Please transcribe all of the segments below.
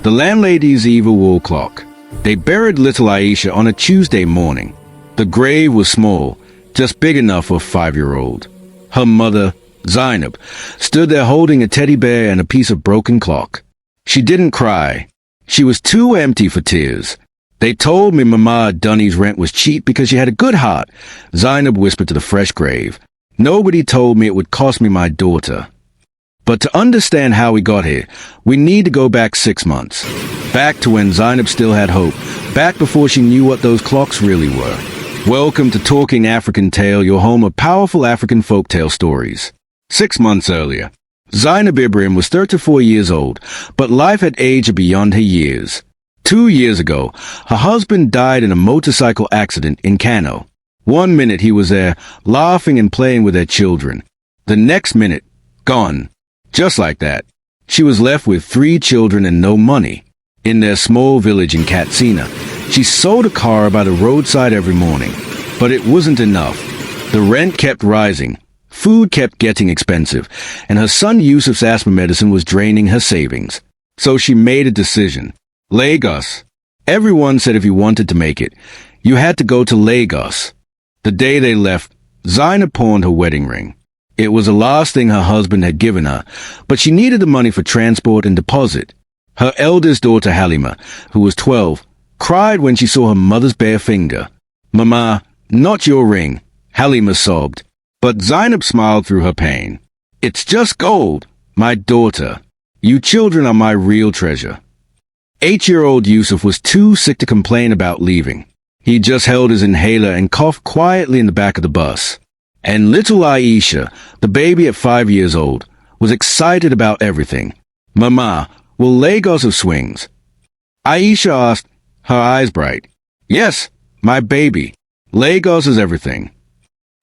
The landlady's evil wall clock. They buried little Aisha on a Tuesday morning. The grave was small, just big enough for a 5-year-old. Her mother, Zainab, stood there holding a teddy bear and a piece of broken clock. She didn't cry. She was too empty for tears. They told me Mama Dunny's rent was cheap because she had a good heart, Zainab whispered to the fresh grave. Nobody told me it would cost me my daughter. But to understand how we got here, we need to go back 6 months. Back to when Zainab still had hope. Back before she knew what those clocks really were. Welcome to Talking African Tale, your home of powerful African folktale stories. 6 months earlier, Zainab Ibrahim was 34 years old, but life had aged beyond her years. 2 years ago, her husband died in a motorcycle accident in Kano. 1 minute he was there, laughing and playing with their children. The next minute, gone. Just like that. She was left with 3 children and no money. In their small village in Katsina, she sold a car by the roadside every morning. But it wasn't enough. The rent kept rising. Food kept getting expensive, and her son Yusuf's asthma medicine was draining her savings. So she made a decision. Lagos. Everyone said if you wanted to make it, you had to go to Lagos. The day they left, Zainab pawned her wedding ring. It was the last thing her husband had given her, but she needed the money for transport and deposit. Her eldest daughter Halima, who was 12, cried when she saw her mother's bare finger. "Mama, not your ring," Halima sobbed. But Zainab smiled through her pain. "It's just gold, my daughter. You children are my real treasure." 8-year-old Yusuf was too sick to complain about leaving. He just held his inhaler and coughed quietly in the back of the bus. And little Aisha, the baby at 5 years old, was excited about everything. "Mama, will Lagos have swings?" Aisha asked, her eyes bright. "Yes, my baby. Lagos is everything."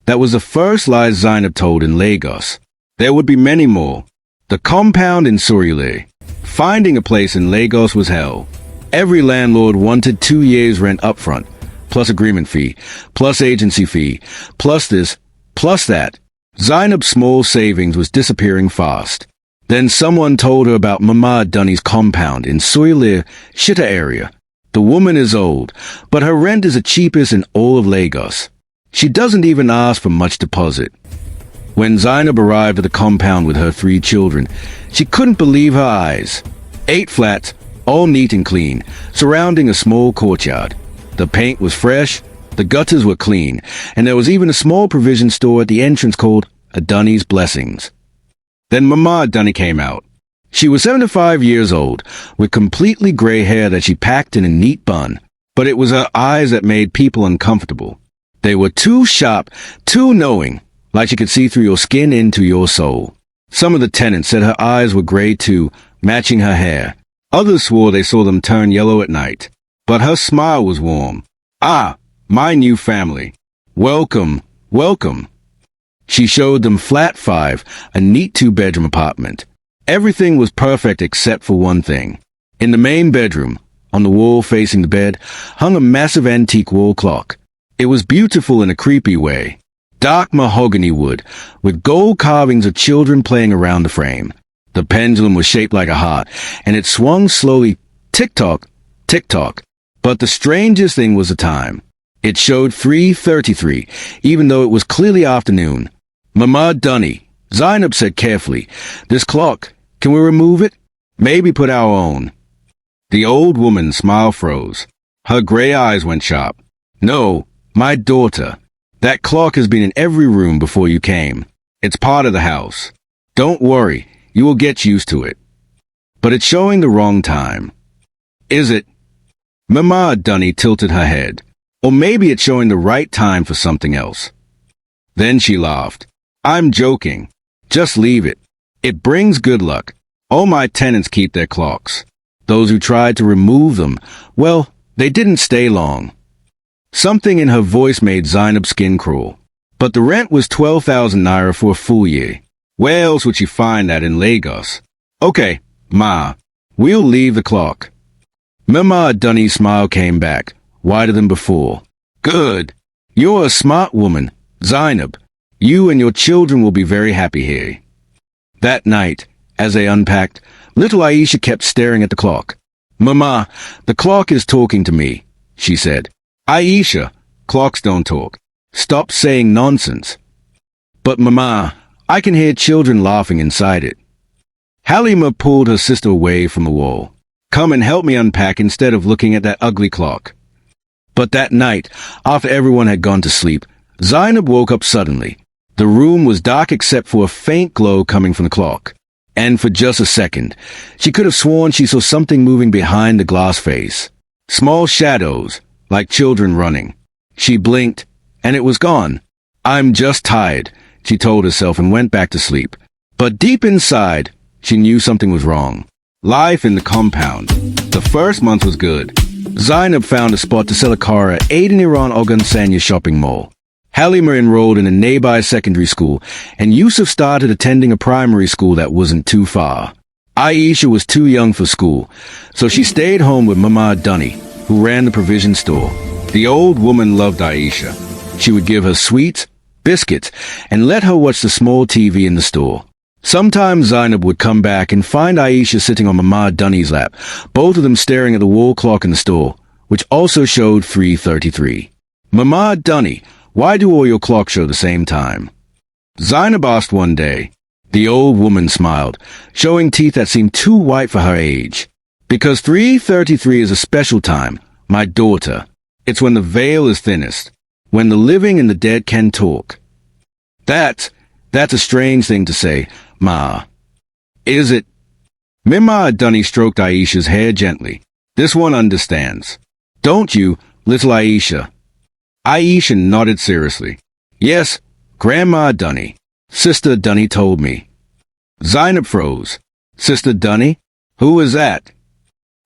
That was the first lie Zainab told in Lagos. There would be many more. The compound in Surulere. Finding a place in Lagos was hell. Every landlord wanted 2 years' rent upfront, plus agreement fee, plus agency fee, plus this, plus that. Zainab's small savings was disappearing fast. Then someone told her about Mama Dunny's compound in Surulere, Shitta area. The woman is old, but her rent is the cheapest in all of Lagos. She doesn't even ask for much deposit. When Zainab arrived at the compound with her 3 children, she couldn't believe her eyes. 8 flats, all neat and clean, surrounding a small courtyard. The paint was fresh, the gutters were clean, and there was even a small provision store at the entrance called A Dunny's Blessings. Then Mama Dunny came out. She was 75 years old, with completely gray hair that she packed in a neat bun, but it was her eyes that made people uncomfortable. They were too sharp, too knowing, like she could see through your skin into your soul. Some of the tenants said her eyes were gray too, matching her hair. Others swore they saw them turn yellow at night. But her smile was warm. "Ah, my new family. Welcome, welcome." She showed them Flat 5, a neat 2-bedroom apartment. Everything was perfect except for one thing. In the main bedroom, on the wall facing the bed, hung a massive antique wall clock. It was beautiful in a creepy way. Dark mahogany wood, with gold carvings of children playing around the frame. The pendulum was shaped like a heart, and it swung slowly, tick-tock, tick-tock. But the strangest thing was the time. It showed 3:33, even though it was clearly afternoon. "Mama Dunny," Zainab said carefully, "this clock, can we remove it? Maybe put our own." The old woman's smile froze. Her gray eyes went sharp. "No, my daughter. That clock has been in every room before you came. It's part of the house. Don't worry, you will get used to it. But it's showing the wrong time." "Is it?" Mama Dunny tilted her head. "Or maybe it's showing the right time for something else." Then she laughed. "I'm joking. Just leave it. It brings good luck. All my tenants keep their clocks. Those who tried to remove them, well, they didn't stay long." Something in her voice made Zainab's skin crawl. But the rent was 12,000 naira for a full year. Where else would she find that in Lagos? "Okay, Ma, we'll leave the clock." Mama Dunny's smile came back, wider than before. "Good. You're a smart woman, Zainab. You and your children will be very happy here." That night, as they unpacked, little Aisha kept staring at the clock. "Mama, the clock is talking to me," she said. "Aisha, clocks don't talk. Stop saying nonsense." "But Mama, I can hear children laughing inside it." Halima pulled her sister away from the wall. "Come and help me unpack instead of looking at that ugly clock." But that night, after everyone had gone to sleep, Zainab woke up suddenly. The room was dark except for a faint glow coming from the clock. And for just a second, she could have sworn she saw something moving behind the glass face. Small shadows, like children running. She blinked, and it was gone. "I'm just tired," she told herself and went back to sleep. But deep inside, she knew something was wrong. Life in the compound. The first month was good. Zainab found a spot to sell a car at Aden Iran Ogun Sanya shopping mall. Halima enrolled in a nearby secondary school, and Yusuf started attending a primary school that wasn't too far. Aisha was too young for school, so she stayed home with Mama Dunny, who ran the provision store. The old woman loved Aisha. She would give her sweets, biscuits, and let her watch the small TV in the store. Sometimes Zainab would come back and find Aisha sitting on Mama Dunny's lap, both of them staring at the wall clock in the store, which also showed 3:33. "Mama Dunny, why do all your clocks show the same time?" Zainab asked one day. The old woman smiled, showing teeth that seemed too white for her age. "Because 3:33 is a special time, my daughter. It's when the veil is thinnest, when the living and the dead can talk." That's a strange thing to say, Ma. "Is it?" Mama Dunny stroked Aisha's hair gently. "This one understands. Don't you, little Aisha?" Aisha nodded seriously. "Yes, Grandma Dunny. Sister Dunny told me." Zainab froze. "Sister Dunny? Who is that?"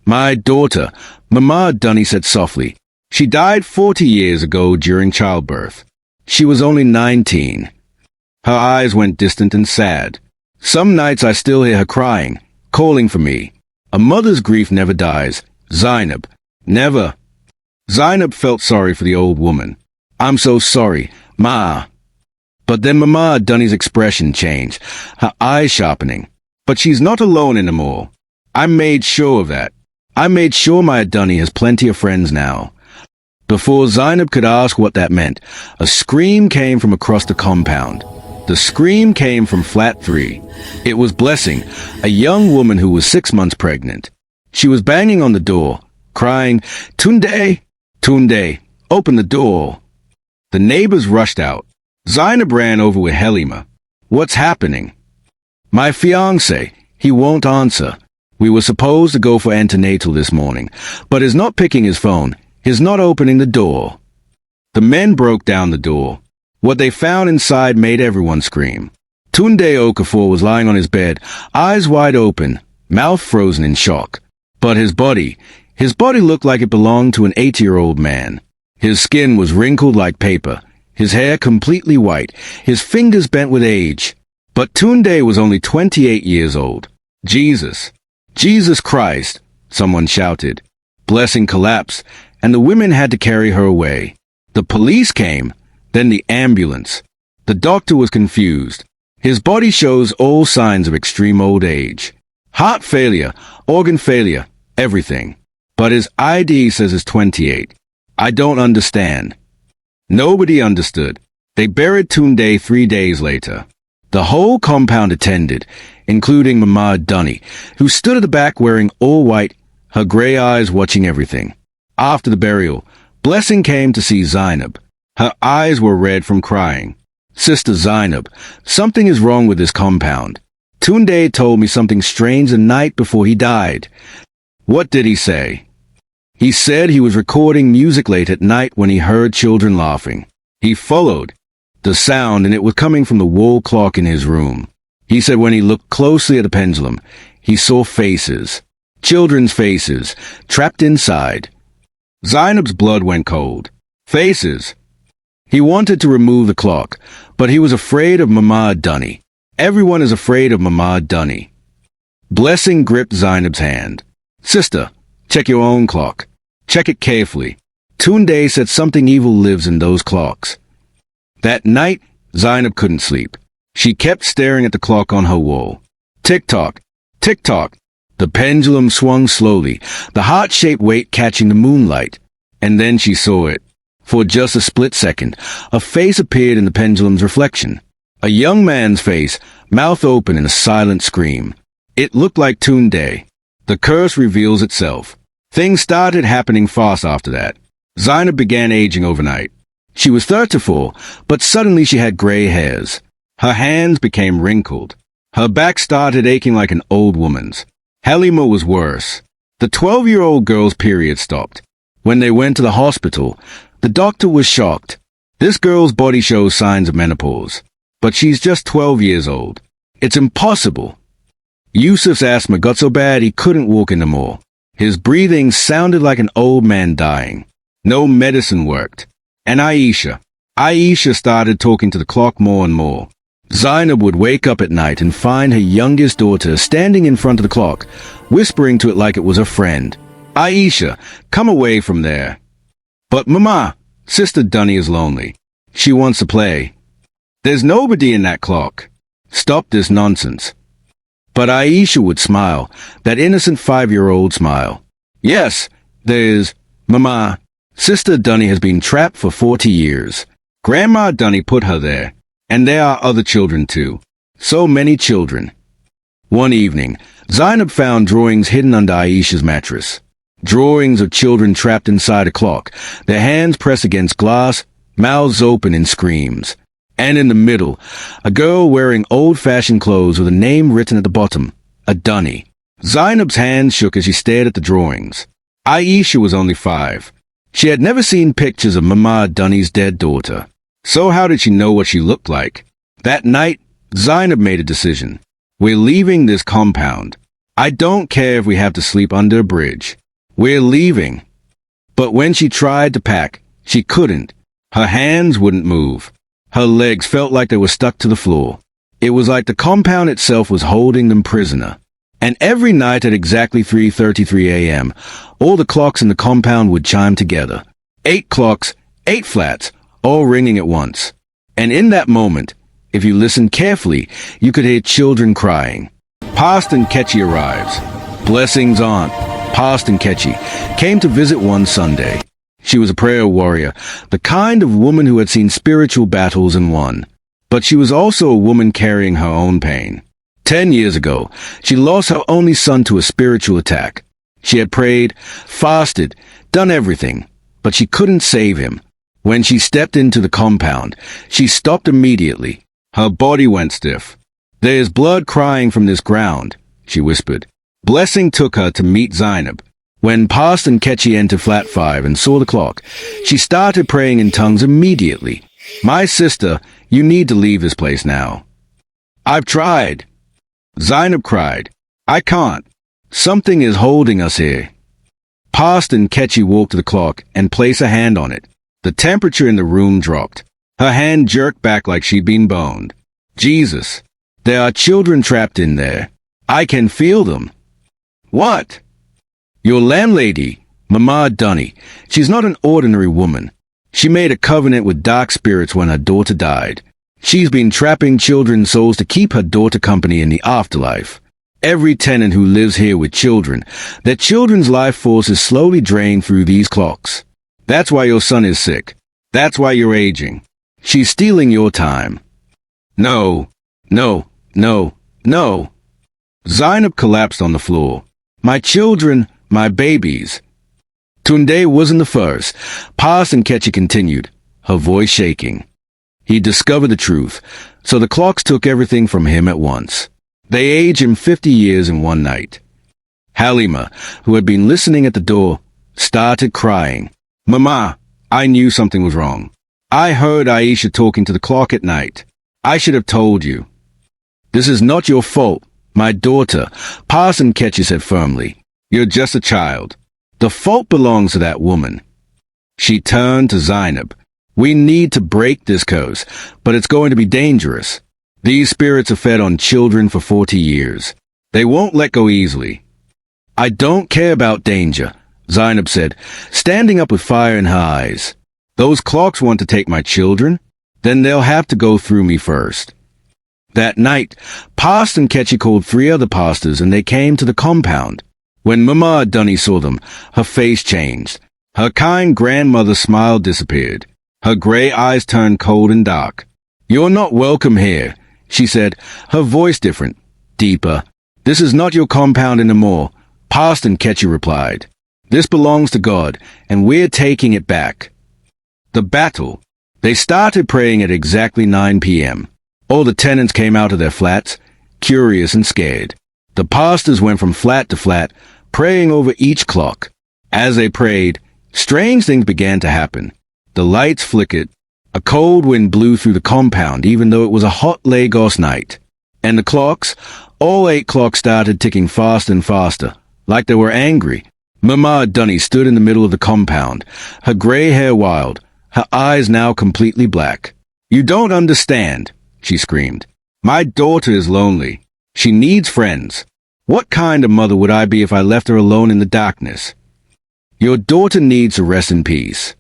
"My daughter," Mama Dunny said softly. "She died 40 years ago during childbirth. She was only 19. Her eyes went distant and sad. Some nights I still hear her crying, calling for me. A mother's grief never dies. Zainab. Never." Zainab felt sorry for the old woman. "I'm so sorry, Ma." But then Mama Dunny's expression changed, her eyes sharpening. "But she's not alone anymore. I made sure of that. I made sure my Dunny has plenty of friends now." Before Zainab could ask what that meant, a scream came from across the compound. The scream came from flat 3. It was Blessing, a young woman who was 6 months pregnant. She was banging on the door, crying, "Tunde! Tunde! Open the door!" The neighbors rushed out. Zainab ran over with Halima. "What's happening?" "My fiancé. He won't answer. We were supposed to go for antenatal this morning, but he's not picking his phone. He's not opening the door." The men broke down the door. What they found inside made everyone scream. Tunde Okafor was lying on his bed, eyes wide open, mouth frozen in shock. But his body looked like it belonged to an 80-year-old man. His skin was wrinkled like paper, his hair completely white, his fingers bent with age. But Tunde was only 28 years old. "Jesus! Jesus Christ!" someone shouted. Blessing collapsed, and the women had to carry her away. The police came, then the ambulance. The doctor was confused. His body shows all signs of extreme old age. Heart failure, organ failure, everything. But his ID says he's 28. I don't understand. Nobody understood. They buried Tunde 3 days later. The whole compound attended, including Mama Dunny, who stood at the back wearing all white, her gray eyes watching everything. After the burial, Blessing came to see Zainab. Her eyes were red from crying. "Sister Zainab, something is wrong with this compound. Tunde told me something strange the night before he died." "What did he say?" "He said he was recording music late at night when he heard children laughing. He followed the sound and it was coming from the wall clock in his room. He said when he looked closely at the pendulum, he saw faces. Children's faces, trapped inside." Zainab's blood went cold. Faces. He wanted to remove the clock, but he was afraid of Mama Dunny. Everyone is afraid of Mama Dunny. Blessing gripped Zainab's hand. "Sister, check your own clock. Check it carefully. Tunde said something evil lives in those clocks." That night, Zainab couldn't sleep. She kept staring at the clock on her wall. Tick-tock, tick-tock. The pendulum swung slowly, the heart-shaped weight catching the moonlight. And then she saw it. For just a split second, a face appeared in the pendulum's reflection. A young man's face, mouth open in a silent scream. It looked like Tunde. The curse reveals itself. Things started happening fast after that. Zainab began aging overnight. She was 34, but suddenly she had gray hairs. Her hands became wrinkled. Her back started aching like an old woman's. Halima was worse. The 12-year-old girl's period stopped. When they went to the hospital, the doctor was shocked. This girl's body shows signs of menopause. But she's just 12 years old. It's impossible. Yusuf's asthma got so bad he couldn't walk anymore. His breathing sounded like an old man dying. No medicine worked. And Aisha started talking to the clock more and more. Zainab would wake up at night and find her youngest daughter standing in front of the clock, whispering to it like it was a friend. Aisha, come away from there. But Mama, Sister Dunny is lonely. She wants to play. There's nobody in that clock. Stop this nonsense. But Aisha would smile, that innocent 5-year-old smile. Yes, there's, Mama. Sister Dunny has been trapped for 40 years. Grandma Dunny put her there. And there are other children too. So many children. One evening, Zainab found drawings hidden under Aisha's mattress. Drawings of children trapped inside a clock, their hands pressed against glass, mouths open in screams. And in the middle, a girl wearing old-fashioned clothes with a name written at the bottom, a Dunny. Zainab's hands shook as she stared at the drawings. Aisha was only 5. She had never seen pictures of Mama Dunny's dead daughter. So how did she know what she looked like? That night, Zainab made a decision. We're leaving this compound. I don't care if we have to sleep under a bridge. We're leaving. But when she tried to pack, she couldn't. Her hands wouldn't move. Her legs felt like they were stuck to the floor. It was like the compound itself was holding them prisoner. And every night at exactly 3:33 a.m., all the clocks in the compound would chime together. 8 clocks, 8 flats, all ringing at once. And in that moment, if you listened carefully, you could hear children crying. Past and Ketchy arrives. Blessings Aunt, Past and Ketchy, came to visit one Sunday. She was a prayer warrior, the kind of woman who had seen spiritual battles and won. But she was also a woman carrying her own pain. 10 years ago, she lost her only son to a spiritual attack. She had prayed, fasted, done everything, but she couldn't save him. When she stepped into the compound, she stopped immediately. Her body went stiff. There is blood crying from this ground, she whispered. Blessing took her to meet Zainab. When Past and Ketchy entered flat 5 and saw the clock, she started praying in tongues immediately. My sister, you need to leave this place now. I've tried. Zainab cried. I can't. Something is holding us here. Past and Ketchy walked to the clock and placed a hand on it. The temperature in the room dropped. Her hand jerked back like she'd been boned. Jesus, there are children trapped in there. I can feel them. What? Your landlady, Mama Dunny. She's not an ordinary woman. She made a covenant with dark spirits when her daughter died. She's been trapping children's souls to keep her daughter company in the afterlife. Every tenant who lives here with children, their children's life force is slowly drained through these clocks. That's why your son is sick. That's why you're aging. She's stealing your time. No, no, no, no. Zainab collapsed on the floor. My children, my babies. Tunde wasn't the first. Past and Ketchy continued, her voice shaking. He discovered the truth, so the clocks took everything from him at once. They aged him 50 years in one night. Halima, who had been listening at the door, started crying. Mama, I knew something was wrong. I heard Aisha talking to the clock at night. I should have told you. This is not your fault, my daughter, Past and Ketchy said firmly. You're just a child. The fault belongs to that woman. She turned to Zainab. We need to break this curse, but it's going to be dangerous. These spirits are fed on children for 40 years. They won't let go easily. I don't care about danger, Zainab said, standing up with fire in her eyes. Those clocks want to take my children? Then they'll have to go through me first. That night, Pastor and Ketchy called 3 other pastors and they came to the compound. When Mama Dunny saw them, her face changed. Her kind grandmother's smile disappeared. Her gray eyes turned cold and dark. "You're not welcome here," she said, her voice different, deeper. "This is not your compound anymore," Pastor and Ketchy replied. "This belongs to God, and we're taking it back." The battle. They started praying at exactly 9 p.m. All the tenants came out of their flats, curious and scared. The pastors went from flat to flat, praying over each clock. As they prayed, strange things began to happen. The lights flickered. A cold wind blew through the compound even though it was a hot Lagos night. And the clocks, all 8 clocks started ticking faster and faster, like they were angry. Mama Dunny stood in the middle of the compound, her gray hair wild, her eyes now completely black. "You don't understand," she screamed. "My daughter is lonely. She needs friends. What kind of mother would I be if I left her alone in the darkness? Your daughter needs to rest in peace."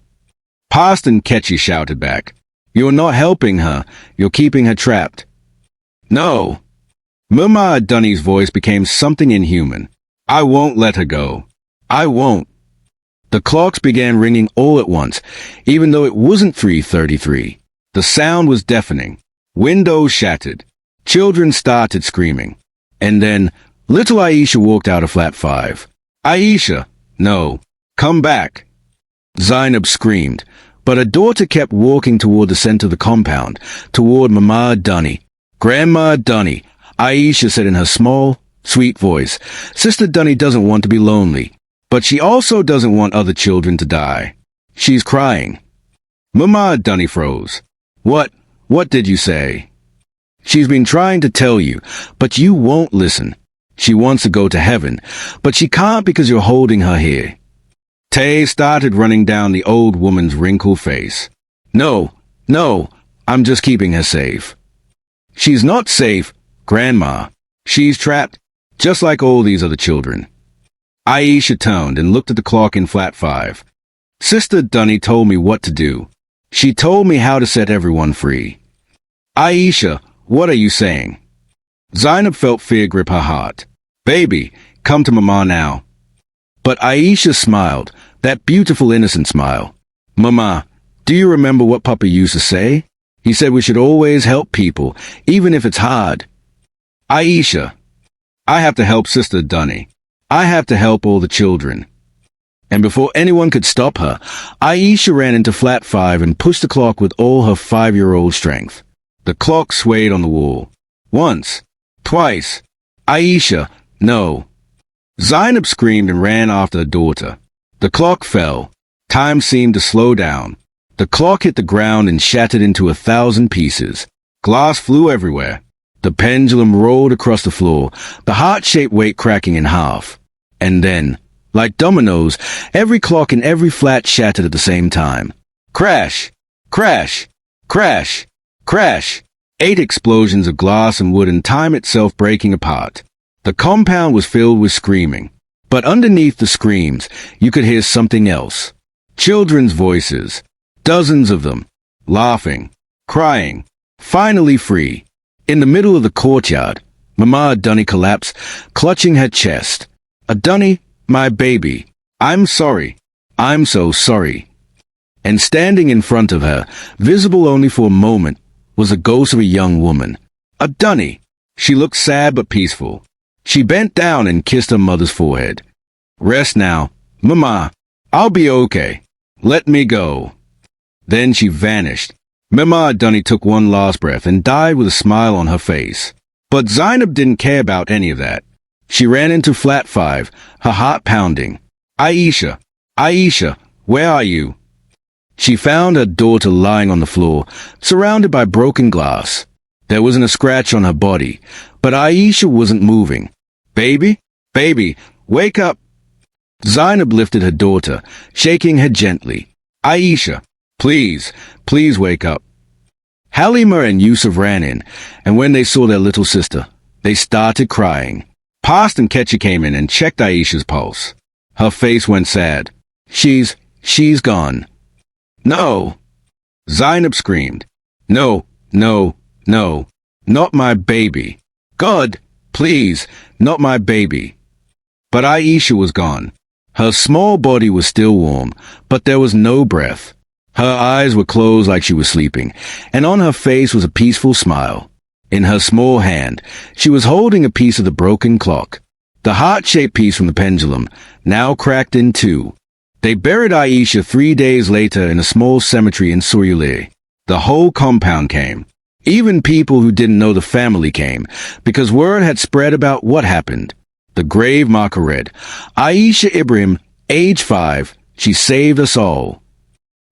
Pastor and Ketchy shouted back, "You're not helping her. You're keeping her trapped." "No." Mama Dunny's voice became something inhuman. "I won't let her go. I won't." The clocks began ringing all at once, even though it wasn't 3:33. The sound was deafening. Windows shattered. Children started screaming. And then, little Aisha walked out of flat 5. "Aisha, no. Come back." Zainab screamed, but her daughter kept walking toward the center of the compound, toward Mama Dunny. "Grandma Dunny," Aisha said in her small, sweet voice, "Sister Dunny doesn't want to be lonely, but she also doesn't want other children to die. She's crying." Mama Dunny froze. What did you say?" "She's been trying to tell you, but you won't listen. She wants to go to heaven, but she can't because you're holding her here." Tears started running down the old woman's wrinkled face. No, I'm just keeping her safe." "She's not safe, Grandma. She's trapped, just like all these other children." Aisha turned and looked at the clock in flat 5. "Sister Dunny told me what to do. She told me how to set everyone free." "Aisha, what are you saying?" Zainab felt fear grip her heart. "Baby, come to Mama now." But Aisha smiled, that beautiful innocent smile. "Mama, do you remember what Papa used to say? He said we should always help people, even if it's hard." "Aisha, I have to help Sister Dunny. I have to help all the children." And before anyone could stop her, Aisha ran into flat 5 and pushed the clock with all her 5-year-old strength. The clock swayed on the wall. Once, twice. "Aisha, no." Zainab screamed and ran after her daughter. The clock fell. Time seemed to slow down. The clock hit the ground and shattered into 1,000 pieces. Glass flew everywhere. The pendulum rolled across the floor, the heart-shaped weight cracking in half. And then, like dominoes, every clock in every flat shattered at the same time. Crash! Crash! Crash! Crash! 8 explosions of glass and wood and time itself breaking apart. The compound was filled with screaming. But underneath the screams, you could hear something else. Children's voices. Dozens of them. Laughing. Crying. Finally free. In the middle of the courtyard, Mama Dunny collapsed, clutching her chest. "Dunny, my baby. I'm sorry. I'm so sorry." And standing in front of her, visible only for a moment, was the ghost of a young woman. Dunny. She looked sad but peaceful. She bent down and kissed her mother's forehead. "Rest now, Mama. I'll be okay. Let me go." Then she vanished. Mama Dunny took one last breath and died with a smile on her face. But Zainab didn't care about any of that. She ran into flat 5, her heart pounding. "Aisha, Aisha, where are you?" She found her daughter lying on the floor, surrounded by broken glass. There wasn't a scratch on her body, but Aisha wasn't moving. "Baby, baby, wake up." Zainab lifted her daughter, shaking her gently. "Aisha, please, please wake up." Halima and Yusuf ran in, and when they saw their little sister, they started crying. Past and Ketchy came in and checked Aisha's pulse. Her face went sad. She's gone." "No!" Zainab screamed. No. Not my baby. God, please, not my baby. But Aisha was gone. Her small body was still warm, but there was no breath. Her eyes were closed like she was sleeping, and on her face was a peaceful smile. In her small hand, she was holding a piece of the broken clock, the heart-shaped piece from the pendulum, now cracked in two. They buried Aisha 3 days later in a small cemetery in Surulere. The whole compound came. Even people who didn't know the family came, because word had spread about what happened. The grave marker read, Aisha Ibrahim, age 5, she saved us all.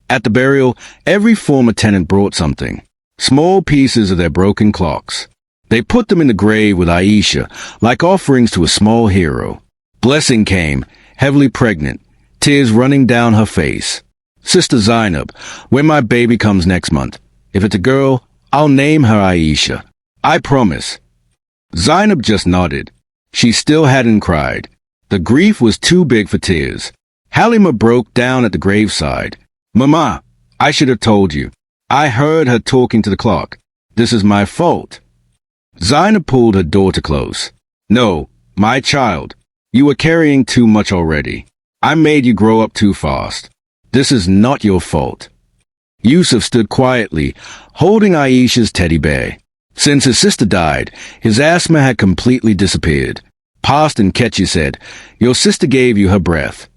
At the burial, every former tenant brought something. Small pieces of their broken clocks. They put them in the grave with Aisha, like offerings to a small hero. Blessing came, heavily pregnant, tears running down her face. Sister Zainab, when my baby comes next month, if it's a girl, I'll name her Aisha. I promise. Zainab just nodded. She still hadn't cried. The grief was too big for tears. Halima broke down at the graveside. Mama, I should have told you. I heard her talking to the clock. This is my fault. Zainab pulled her daughter close. No, my child. You were carrying too much already. I made you grow up too fast. This is not your fault. Yusuf stood quietly, holding Aisha's teddy bear. Since his sister died, his asthma had completely disappeared. Past and Ketchy said, your sister gave you her breath.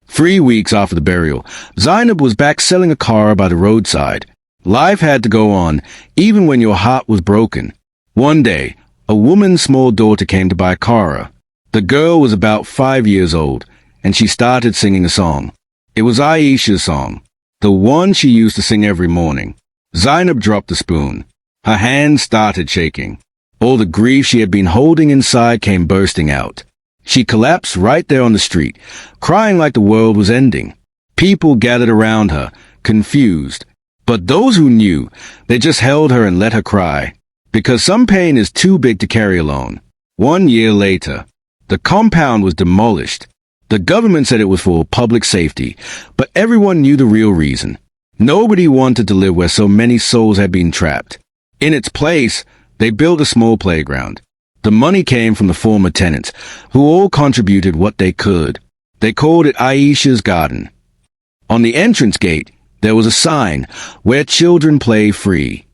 3 weeks after the burial, Zainab was back selling a car by the roadside. Life had to go on, even when your heart was broken. One day, a woman's small daughter came to buy Kara. The girl was about 5 years old, and she started singing a song. It was Aisha's song, the one she used to sing every morning. Zainab dropped the spoon. Her hands started shaking. All the grief she had been holding inside came bursting out. She collapsed right there on the street, crying like the world was ending. People gathered around her, confused. But those who knew, they just held her and let her cry, because some pain is too big to carry alone. 1 year later, the compound was demolished. The government said it was for public safety, but everyone knew the real reason. Nobody wanted to live where so many souls had been trapped. In its place, they built a small playground. The money came from the former tenants, who all contributed what they could. They called it Aisha's Garden. On the entrance gate, there was a sign, where children play free.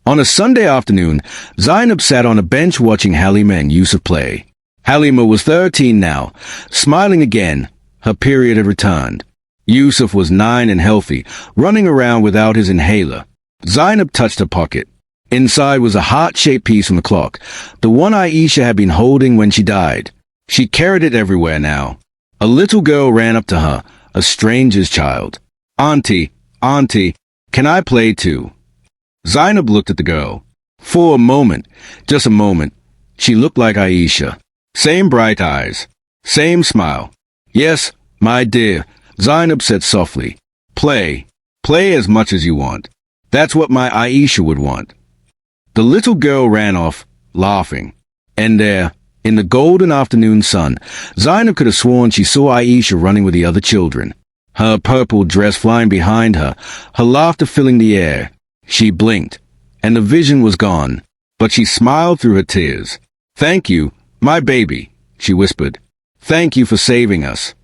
On a Sunday afternoon, Zainab sat on a bench watching Halima and Yusuf play. Halima was 13 now, smiling again. Her period had returned. Yusuf was 9 and healthy, running around without his inhaler. Zainab touched her pocket. Inside was a heart-shaped piece from the clock, the one Aisha had been holding when she died. She carried it everywhere now. A little girl ran up to her, a stranger's child. Auntie, can I play too? Zainab looked at the girl. For a moment, just a moment, she looked like Aisha. Same bright eyes, same smile. Yes, my dear, Zainab said softly. Play as much as you want. That's what my Aisha would want. The little girl ran off, laughing. And there, in the golden afternoon sun, Zainab could have sworn she saw Aisha running with the other children. Her purple dress flying behind her, her laughter filling the air. She blinked, and the vision was gone, but she smiled through her tears. Thank you, my baby, she whispered. Thank you for saving us.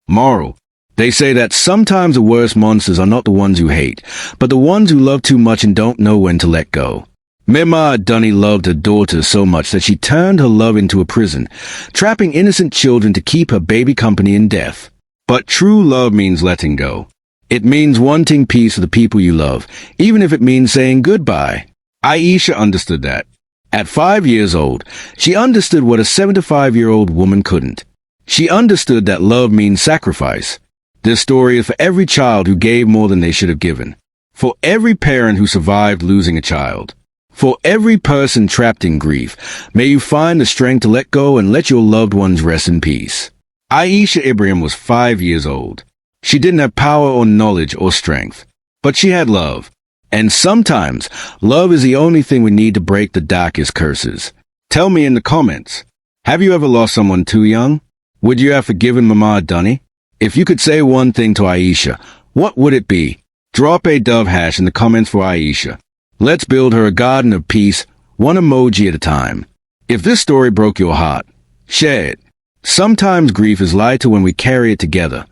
Moral. They say that sometimes the worst monsters are not the ones you hate, but the ones who love too much and don't know when to let go. Mema Dunny loved her daughter so much that she turned her love into a prison, trapping innocent children to keep her baby company in death. But true love means letting go. It means wanting peace for the people you love, even if it means saying goodbye. Aisha understood that. At 5 years old, she understood what a 75-year-old woman couldn't. She understood that love means sacrifice. This story is for every child who gave more than they should have given. For every parent who survived losing a child. For every person trapped in grief, may you find the strength to let go and let your loved ones rest in peace. Aisha Ibrahim was 5 years old. She didn't have power or knowledge or strength, but she had love. And sometimes, love is the only thing we need to break the darkest curses. Tell me in the comments, have you ever lost someone too young? Would you have forgiven Mama Dunny? If you could say one thing to Aisha, what would it be? Drop a dove hash in the comments for Aisha. Let's build her a garden of peace, one emoji at a time. If this story broke your heart, share it. Sometimes grief is lighter when we carry it together.